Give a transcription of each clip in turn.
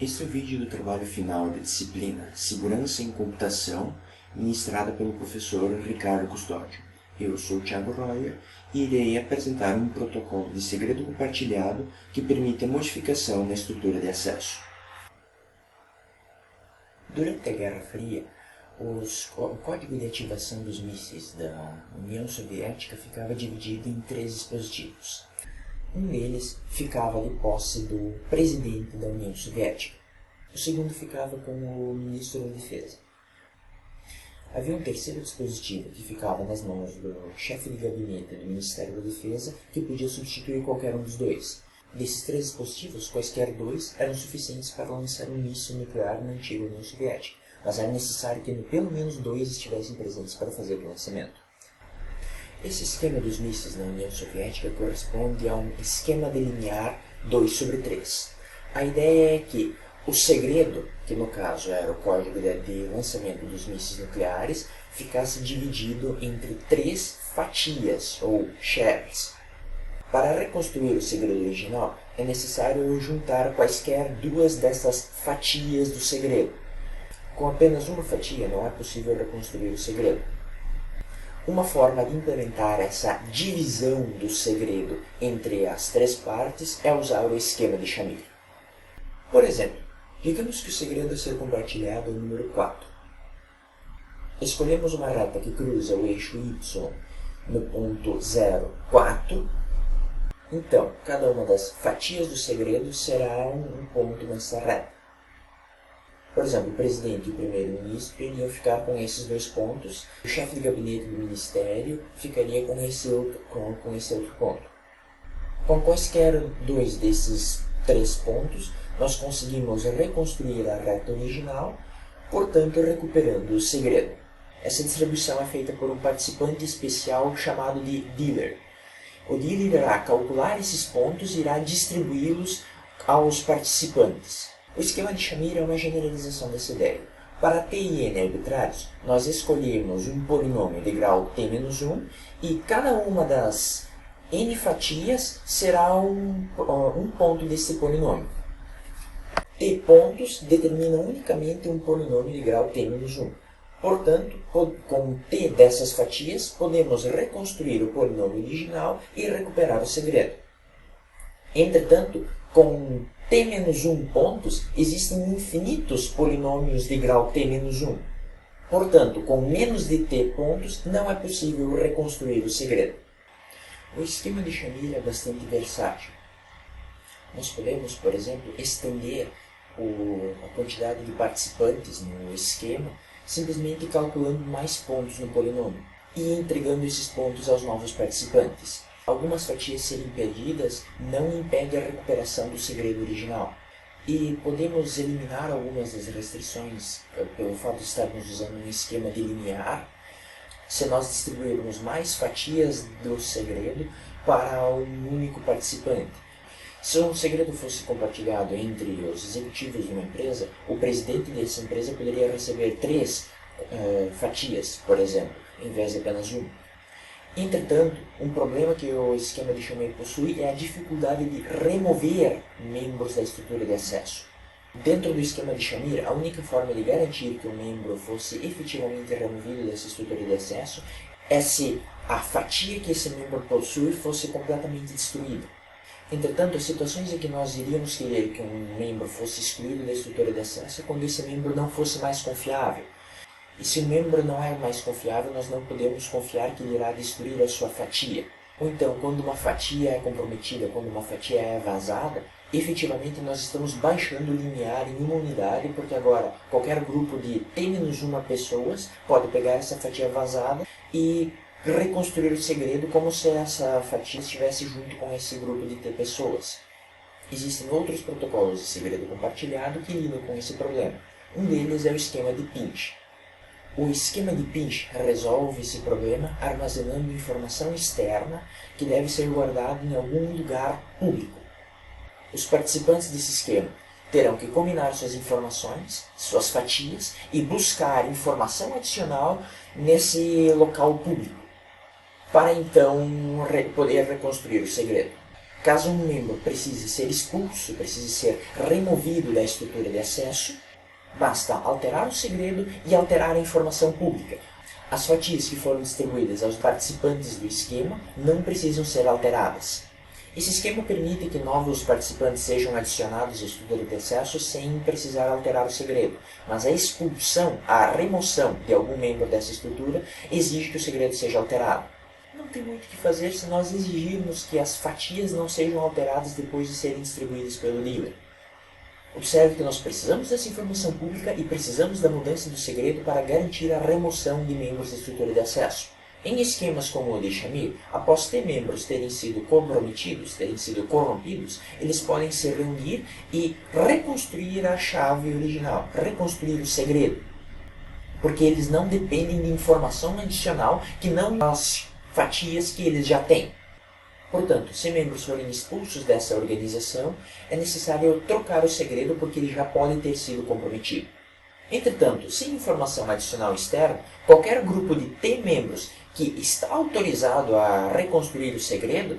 Este é o vídeo do trabalho final da disciplina Segurança em Computação, ministrada pelo professor Ricardo Custódio. Eu sou o Thiago Royer e irei apresentar um protocolo de segredo compartilhado que permite a modificação na estrutura de acesso. Durante a Guerra Fria, o código de ativação dos mísseis da União Soviética ficava dividido em 3 dispositivos. Um deles ficava de posse do presidente da União Soviética. O segundo ficava com o ministro da Defesa. Havia um terceiro dispositivo que ficava nas mãos do chefe de gabinete do Ministério da Defesa, que podia substituir qualquer um dos dois. Desses 3 dispositivos, quaisquer 2 eram suficientes para lançar um míssil nuclear na antiga União Soviética, mas era necessário que pelo menos 2 estivessem presentes para fazer o lançamento. Esse esquema dos mísseis na União Soviética corresponde a um esquema de linear 2/3. A ideia é que o segredo, que no caso era o código de lançamento dos mísseis nucleares, ficasse dividido entre 3 fatias, ou shares. Para reconstruir o segredo original, é necessário juntar quaisquer 2 dessas fatias do segredo. Com apenas uma fatia não é possível reconstruir o segredo. Uma forma de implementar essa divisão do segredo entre as 3 partes é usar o esquema de Shamir. Por exemplo, digamos que o segredo a ser compartilhado é o número 4. Escolhemos uma reta que cruza o eixo Y no ponto 0, 4. Então, cada uma das fatias do segredo será um ponto nessa reta. Por exemplo, o presidente e o primeiro-ministro iriam ficar com esses 2 pontos, o chefe de gabinete do ministério ficaria com esse outro ponto. Com quaisquer 2 desses 3 pontos, nós conseguimos reconstruir a reta original, portanto recuperando o segredo. Essa distribuição é feita por um participante especial chamado de dealer. O dealer irá calcular esses pontos e irá distribuí-los aos participantes. O esquema de Shamir é uma generalização dessa ideia. Para t e n arbitrários, nós escolhemos um polinômio de grau t-1 e cada uma das n fatias será um ponto desse polinômio. T pontos determinam unicamente um polinômio de grau t-1. Portanto, com t dessas fatias, podemos reconstruir o polinômio original e recuperar o segredo. Entretanto, com t-1 pontos, existem infinitos polinômios de grau t-1. Portanto, com menos de t pontos, não é possível reconstruir o segredo. O esquema de Shamir é bastante versátil. Nós podemos, por exemplo, estender a quantidade de participantes no esquema, simplesmente calculando mais pontos no polinômio e entregando esses pontos aos novos participantes. Algumas fatias serem perdidas não impede a recuperação do segredo original. E podemos eliminar algumas das restrições pelo fato de estarmos usando um esquema de linear, se nós distribuirmos mais fatias do segredo para um único participante. Se um segredo fosse compartilhado entre os executivos de uma empresa, o presidente dessa empresa poderia receber 3 fatias, por exemplo, em vez de apenas uma. Entretanto, um problema que o esquema de Shamir possui é a dificuldade de remover membros da estrutura de acesso. Dentro do esquema de Shamir, a única forma de garantir que um membro fosse efetivamente removido dessa estrutura de acesso é se a fatia que esse membro possui fosse completamente destruída. Entretanto, as situações em que nós iríamos querer que um membro fosse excluído da estrutura de acesso é quando esse membro não fosse mais confiável. E se o membro não é mais confiável, nós não podemos confiar que ele irá destruir a sua fatia. Ou então, quando uma fatia é comprometida, quando uma fatia é vazada, efetivamente nós estamos baixando o linear em uma unidade, porque agora qualquer grupo de t-1 pessoas pode pegar essa fatia vazada e reconstruir o segredo como se essa fatia estivesse junto com esse grupo de t pessoas. Existem outros protocolos de segredo compartilhado que lidam com esse problema. Um deles é o esquema de pinch. O esquema de pinch resolve esse problema armazenando informação externa que deve ser guardada em algum lugar público. Os participantes desse esquema terão que combinar suas informações, suas fatias, e buscar informação adicional nesse local público, para então poder reconstruir o segredo. Caso um membro precise ser expulso, precise ser removido da estrutura de acesso, basta alterar o segredo e alterar a informação pública. As fatias que foram distribuídas aos participantes do esquema não precisam ser alteradas. Esse esquema permite que novos participantes sejam adicionados à estrutura de acesso sem precisar alterar o segredo, mas a expulsão, a remoção de algum membro dessa estrutura exige que o segredo seja alterado. Não tem muito o que fazer se nós exigirmos que as fatias não sejam alteradas depois de serem distribuídas pelo dealer. Observe que nós precisamos dessa informação pública e precisamos da mudança do segredo para garantir a remoção de membros da estrutura de acesso. Em esquemas como o de Shamir, após ter membros terem sido comprometidos, terem sido corrompidos, eles podem se reunir e reconstruir a chave original, reconstruir o segredo. Porque eles não dependem de informação adicional que não as fatias que eles já têm. Portanto, se membros forem expulsos dessa organização, é necessário trocar o segredo porque ele já pode ter sido comprometido. Entretanto, sem informação adicional externa, qualquer grupo de T membros que está autorizado a reconstruir o segredo,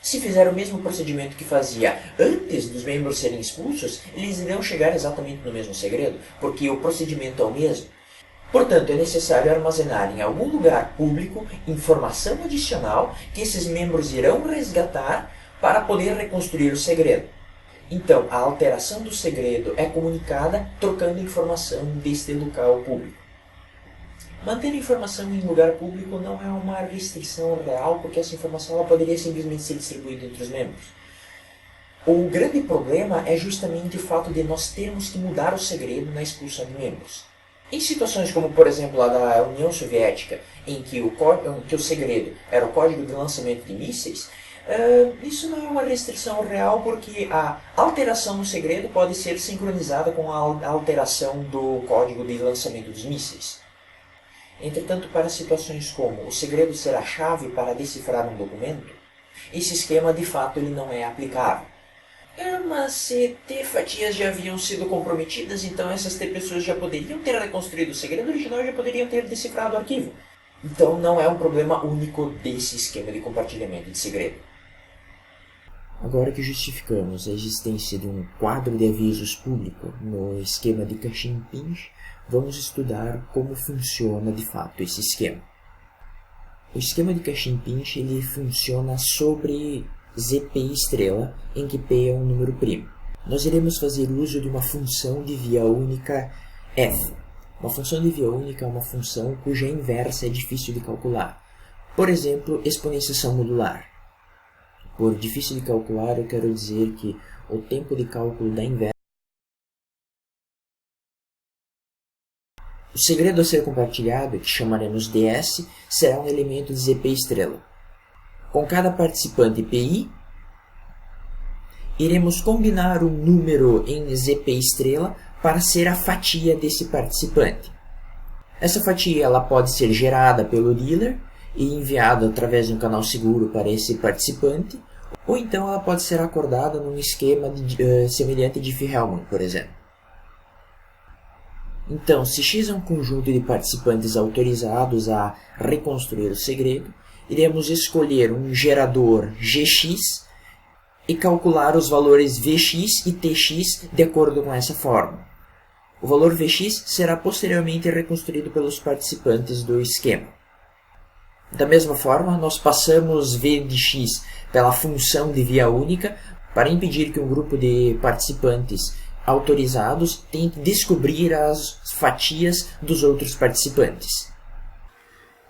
se fizer o mesmo procedimento que fazia antes dos membros serem expulsos, eles irão chegar exatamente no mesmo segredo, porque o procedimento é o mesmo. Portanto, é necessário armazenar em algum lugar público informação adicional que esses membros irão resgatar para poder reconstruir o segredo. Então, a alteração do segredo é comunicada trocando informação deste local público. Manter a informação em lugar público não é uma restrição real, porque essa informação ela poderia simplesmente ser distribuída entre os membros. O grande problema é justamente o fato de nós termos que mudar o segredo na expulsão de membros. Em situações como, por exemplo, a da União Soviética, em que o segredo era o código de lançamento de mísseis, isso não é uma restrição real porque a alteração no segredo pode ser sincronizada com a alteração do código de lançamento dos mísseis. Entretanto, para situações como o segredo ser a chave para decifrar um documento, esse esquema de fato ele não é aplicável. Mas se T fatias já haviam sido comprometidas, então essas T pessoas já poderiam ter reconstruído o segredo original e já poderiam ter decifrado o arquivo. Então não é um problema único desse esquema de compartilhamento de segredo. Agora que justificamos a existência de um quadro de avisos público no esquema de Cachim-Pinch, vamos estudar como funciona de fato esse esquema. O esquema de Cachim-Pinch ele funciona sobre ZP estrela, em que P é um número primo. Nós iremos fazer uso de uma função de via única f. Uma função de via única é uma função cuja inversa é difícil de calcular. Por exemplo, exponenciação modular. Por difícil de calcular, eu quero dizer que o tempo de cálculo da inversa. O segredo a ser compartilhado, que chamaremos ds, será um elemento de ZP estrela. Com cada participante PI, iremos combinar um número em ZP estrela para ser a fatia desse participante. Essa fatia ela pode ser gerada pelo dealer e enviada através de um canal seguro para esse participante, ou então ela pode ser acordada num esquema semelhante de Diffie-Hellman, por exemplo. Então, se X é um conjunto de participantes autorizados a reconstruir o segredo, iremos escolher um gerador Gx e calcular os valores Vx e Tx de acordo com essa fórmula. O valor Vx será posteriormente reconstruído pelos participantes do esquema. Da mesma forma, nós passamos V de x pela função de via única para impedir que um grupo de participantes autorizados tente descobrir as fatias dos outros participantes.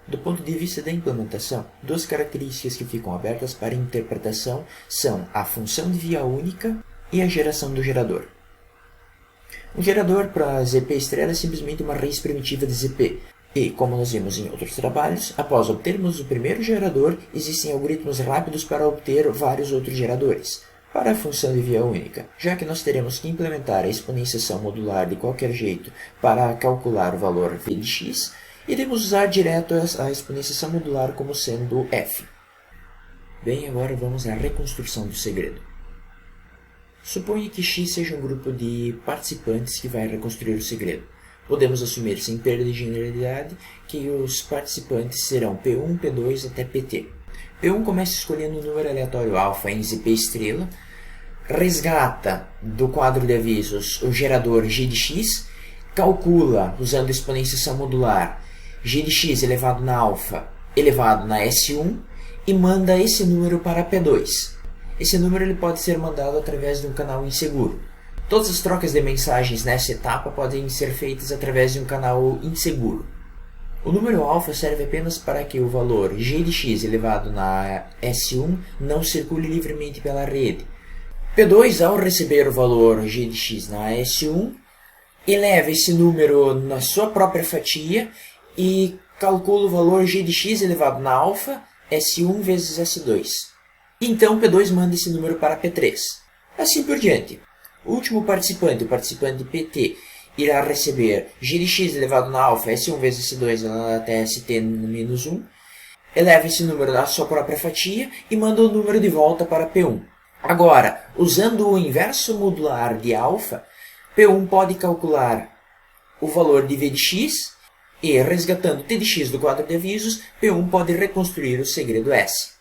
Do ponto de vista da implementação, duas características que ficam abertas para interpretação são a função de via única e a geração do gerador. Um gerador para ZP estrela é simplesmente uma raiz primitiva de ZP. E, como nós vimos em outros trabalhos, após obtermos o primeiro gerador, existem algoritmos rápidos para obter vários outros geradores. Para a função de via única, já que nós teremos que implementar a exponenciação modular de qualquer jeito para calcular o valor v de x, iremos usar direto a exponenciação modular como sendo f. Bem, agora vamos à reconstrução do segredo. Suponha que x seja um grupo de participantes que vai reconstruir o segredo. Podemos assumir, sem perda de generalidade, que os participantes serão P1, P2 até Pt. P1 começa escolhendo o número aleatório alfa em ZP estrela, resgata do quadro de avisos o gerador g de x, calcula, usando exponenciação modular, g de x elevado na alfa elevado na S1 e manda esse número para P2. Esse número ele pode ser mandado através de um canal inseguro. Todas as trocas de mensagens nessa etapa podem ser feitas através de um canal inseguro. O número alfa serve apenas para que o valor g de x elevado na S1 não circule livremente pela rede. P2, ao receber o valor g de x na S1, eleva esse número na sua própria fatia e calcula o valor g de x elevado na alfa, S1 vezes S2. Então P2 manda esse número para P3. Assim por diante. O último participante, o participante PT, irá receber g de x elevado na alfa, S1 vezes S2 elevado até St-1, eleva esse número na sua própria fatia e manda o número de volta para P1. Agora, usando o inverso modular de alfa, P1 pode calcular o valor de V de x e, resgatando T de x do quadro de avisos, P1 pode reconstruir o segredo S.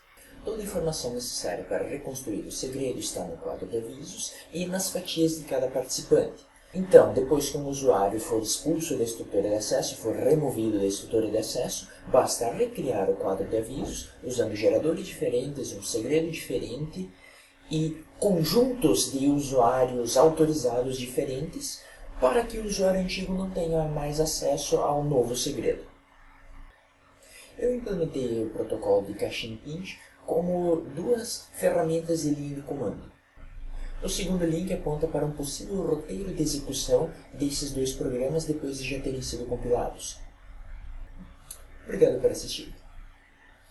Toda a informação necessária para reconstruir o segredo está no quadro de avisos e nas fatias de cada participante. Então, depois que um usuário for expulso da estrutura de acesso e for removido da estrutura de acesso, basta recriar o quadro de avisos usando geradores diferentes, um segredo diferente e conjuntos de usuários autorizados diferentes para que o usuário antigo não tenha mais acesso ao novo segredo. Eu implementei o protocolo de caching pinch como duas ferramentas de linha de comando. O segundo link aponta para um possível roteiro de execução desses dois programas depois de já terem sido compilados. Obrigado por assistir.